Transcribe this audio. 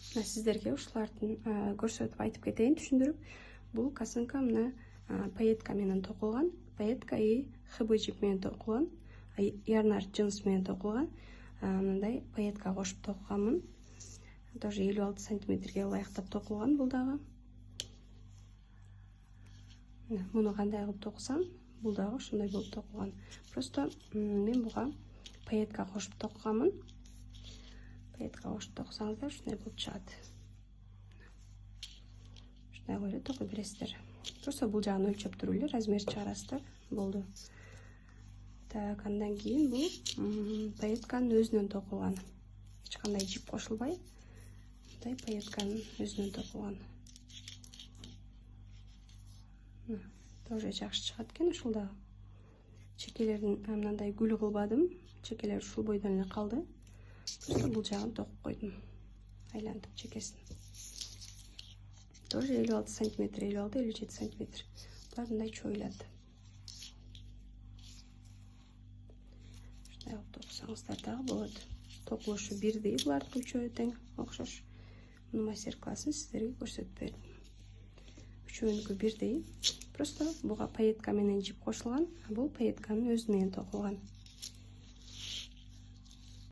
Сіздерге ушулардын көрсөтүп айтып кетейин, түшүндүрүп. Бул косынка мына пайетка менен токулган. Пайетка и ХБ жип менен токулган. Ярнар джинс менен токулган. Мындай пайетка кошуп токуганмын. Тоже 56 сантиметрге ылайыктап токулган бул дагы. Муну кандай кылып токусам, бул дагы ушундай болуп токулган. Просто мен буга пайетка кошуп токуганмын. Пайетка кошуп токусаңыздар ушундай болуп чыгат. Ушундай кылып токуй бересиздер. Просто бул жагын өлчөп туруп эле размер чыгарасыздар. Болду. Так, андан кийин бул пайетканын өзүнөн токулган. Эч кандай жип кошулбай, мындай пайетканын өзүнөн токулган. Тоже жакшы чыгат экен ушул дагы. Чекелерин мындай гүл кылбадым. Чекелер ушул бойдон эле калды. Просто бул жагын токуп койдум. Айлантып чекесин. Тоже 56 сантиметр, 56-57 сантиметр. Булар мындай чоюлат. Ушундай кылып токусаңыздар дагы болот. Токулушу бирдей, булардын үчөө тең окшош. Муну мастер-классын сиздерге көрсөтүп бердим. Үчөөнүкү бирдей. Просто буга пайетка менен жип кошулган, а бул пайетканын өзү менен токулган.